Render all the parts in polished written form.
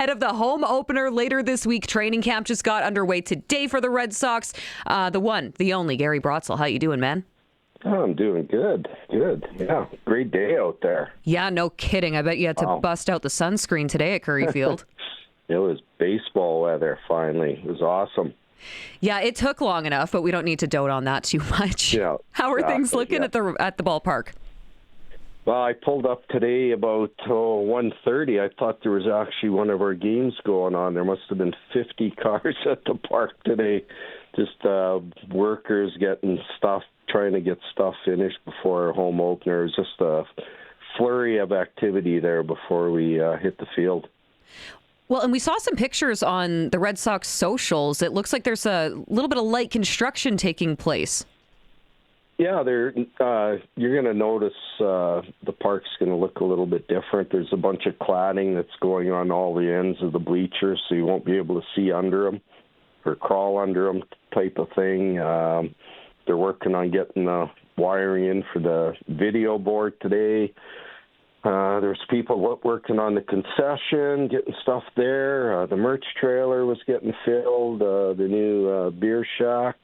Ahead of the home opener later this week, training camp just got underway today for the Red Sox. The one, the only, Gary Brotzel. How you doing, man? Oh, I'm doing good. Good. Yeah. Great day out there. Yeah, no kidding. I bet you had to bust out the sunscreen today at Curry Field. It was baseball weather, finally. It was awesome. Yeah, it took long enough, but we don't need to dote on that too much. Yeah, How are things looking at the ballpark? Well, I pulled up today about 1:30. I thought there was actually one of our games going on. There must have been 50 cars at the park today. Just workers getting stuff, trying to get stuff finished before our home opener. It was just a flurry of activity there before we hit the field. Well, and we saw some pictures on the Red Sox socials. It looks like there's a little bit of light construction taking place. Yeah, you're going to notice the park's going to look a little bit different. There's a bunch of cladding that's going on all the ends of the bleachers, so you won't be able to see under them or crawl under them type of thing. They're working on getting the wiring in for the video board today. There's people working on the concession, getting stuff there. The merch trailer was getting filled. The new beer shack,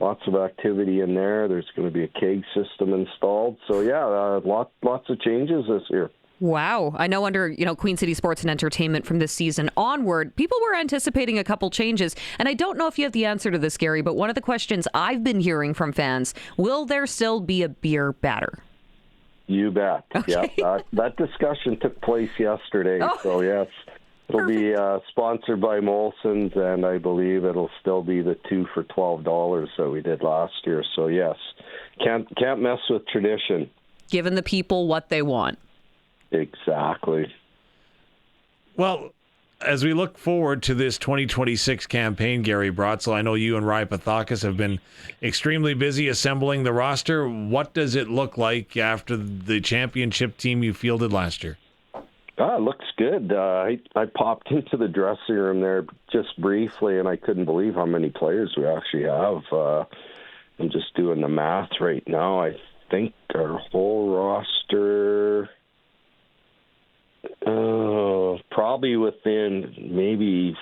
lots of activity in there. There's going to be a keg system installed. So, yeah, lots of changes this year. Wow. I know under, Queen City Sports and Entertainment from this season onward, people were anticipating a couple changes. And I don't know if you have the answer to this, Gary, but one of the questions I've been hearing from fans, will there still be a beer batter? You bet. Okay. Yeah, that discussion took place yesterday. Oh. So, yes, it'll be sponsored by Molson's, and I believe it'll still be the 2 for $12 that we did last year. So, yes, can't mess with tradition. Giving the people what they want. Exactly. Well, as we look forward to this 2026 campaign, Gary Brotzel, I know you and Rai Pathakis have been extremely busy assembling the roster. What does it look like after the championship team you fielded last year? It looks good. I popped into the dressing room there just briefly, and I couldn't believe how many players we actually have. I'm just doing the math right now. I think our whole roster... probably within maybe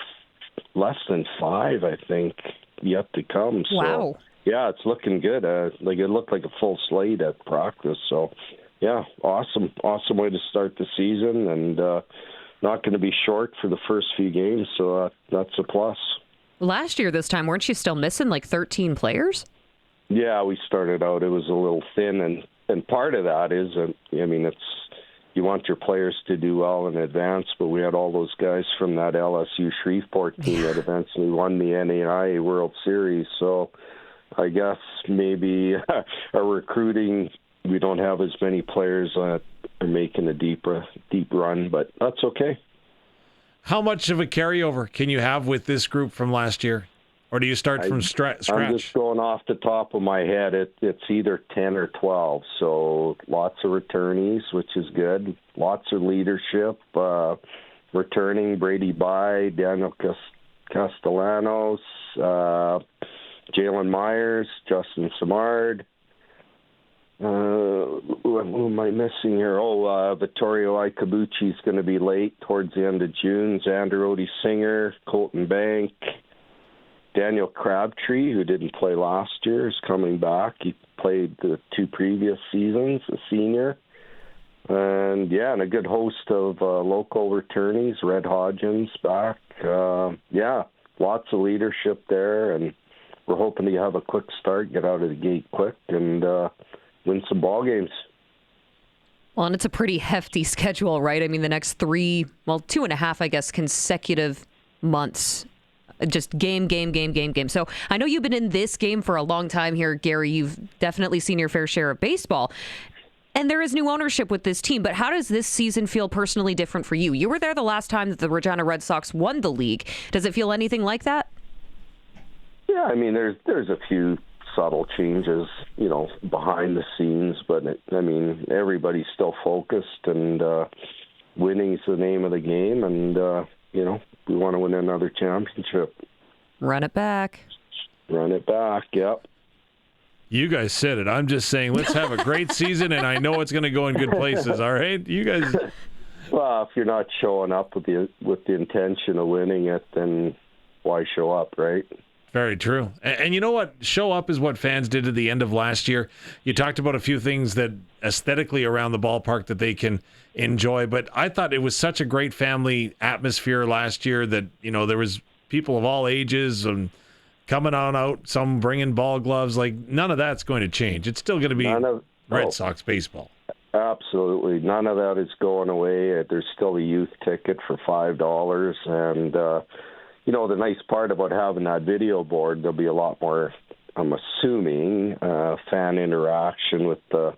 less than 5, I think, yet to come. So, wow. Yeah, it's looking good. It looked like a full slate at practice. So, yeah, awesome way to start the season, and not going to be short for the first few games. So that's a plus. Last year, this time, weren't you still missing like 13 players? Yeah, we started out. It was a little thin, and part of that is, it's. You want your players to do well in advance, but we had all those guys from that LSU Shreveport team that eventually won the NAIA World Series. So I guess maybe our recruiting, we don't have as many players that are making a deep run, but that's okay. How much of a carryover can you have with this group from last year? Or do you start from scratch? I'm just going off the top of my head. It's either 10 or 12. So lots of returnees, which is good. Lots of leadership. Returning Brady By, Daniel Castellanos, Jalen Myers, Justin Simard. Who am I missing here? Vittorio Icabucci is going to be late towards the end of June. Xander Odie Singer, Colton Bank. Daniel Crabtree, who didn't play last year, is coming back. He played the 2 previous seasons, a senior. And a good host of local returnees. Red Hodgins back. Lots of leadership there, and we're hoping to have a quick start, get out of the gate quick, and win some ball games. Well, and it's a pretty hefty schedule, right? I mean, the next 2.5, I guess, consecutive months. Just game. So I know you've been in this game for a long time here, Gary. You've definitely seen your fair share of baseball. And there is new ownership with this team. But how does this season feel personally different for you? You were there the last time that the Regina Red Sox won the league. Does it feel anything like that? Yeah, I mean, there's a few subtle changes, behind the scenes. But, everybody's still focused, and winning's the name of the game. And, we want to win another championship. Run it back. Yep. You guys said it. I'm just saying, let's have a great season, and I know it's going to go in good places, all right? You guys Well, if you're not showing up with the intention of winning it, then why show up, right? Very true. And you know what? Show up is what fans did at the end of last year. You talked about a few things that aesthetically around the ballpark that they can enjoy, but I thought it was such a great family atmosphere last year that, there was people of all ages and coming on out, some bringing ball gloves. Like, none of that's going to change. It's still going to be Red Sox baseball. Absolutely. None of that is going away. There's still a youth ticket for $5. And, the nice part about having that video board, there'll be a lot more, I'm assuming, fan interaction with the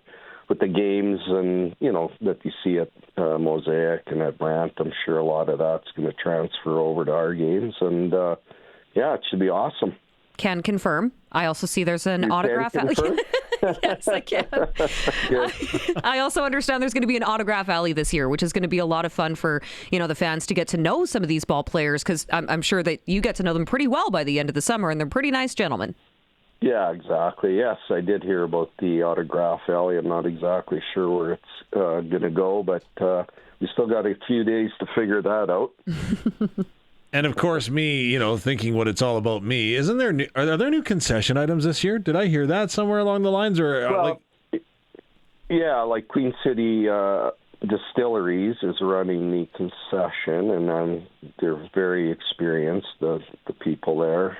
games and, that you see at Mosaic and at Brant. I'm sure a lot of that's going to transfer over to our games. And, it should be awesome. Can confirm. I also see there's an autograph alley. Yes, I can. I also understand there's going to be an autograph alley this year, which is going to be a lot of fun for, the fans to get to know some of these ball players, because I'm sure that you get to know them pretty well by the end of the summer, and they're pretty nice gentlemen. Yeah, exactly. Yes, I did hear about the autograph alley. I'm not exactly sure where it's going to go, but we still got a few days to figure that out. And of course, me, thinking what it's all about me. Are there new concession items this year? Did I hear that somewhere along the lines? Or like Queen City Distilleries is running the concession, and they're very experienced. The people there,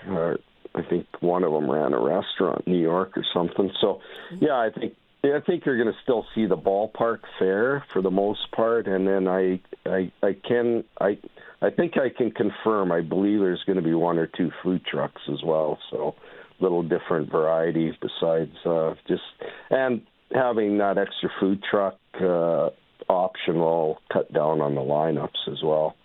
I think one of them ran a restaurant in New York or something. So, yeah, I think you're going to still see the ballpark fair for the most part, and then I think I can confirm. I believe there's going to be one or two food trucks as well, so a little different variety besides and having that extra food truck option will cut down on the lineups as well.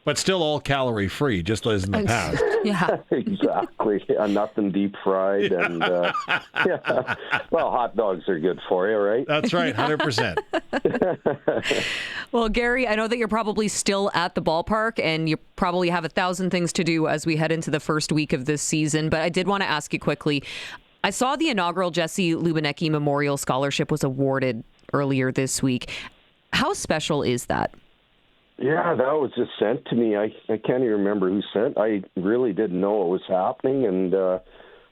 But still all calorie free, just as in the past. Yeah, exactly. Nothing deep fried, and well, hot dogs are good for you, right? That's right, 100%. Well, Gary, I know that you're probably still at the ballpark, and you probably have 1,000 things to do as we head into the first week of this season. But I did want to ask you quickly. I saw the inaugural Jesse Lubinecki Memorial Scholarship was awarded earlier this week. How special is that? Yeah, that was just sent to me. I can't even remember who sent. I really didn't know it was happening, and I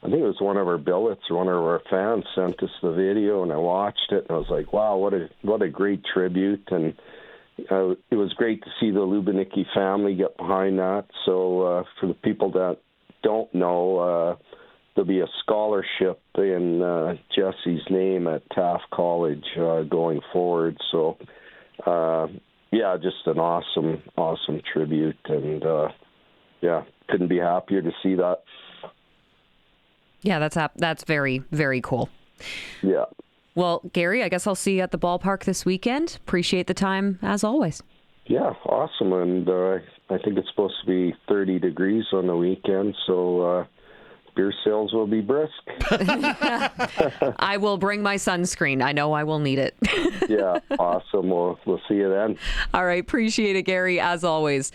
think it was one of our billets or one of our fans sent us the video, and I watched it, and I was like, wow, what a great tribute, and it was great to see the Lubinecki family get behind that. So for the people that don't know, there'll be a scholarship in Jesse's name at Taft College going forward. So, yeah, just an awesome tribute, and couldn't be happier to see that. Yeah, that's very, very cool. Yeah. Well, Gary, I guess I'll see you at the ballpark this weekend. Appreciate the time, as always. Yeah, awesome, and I think it's supposed to be 30 degrees on the weekend, so beer sales will be brisk. I will bring my sunscreen. I know I will need it. Yeah, awesome. We'll see you then. All right. Appreciate it, Gary, as always.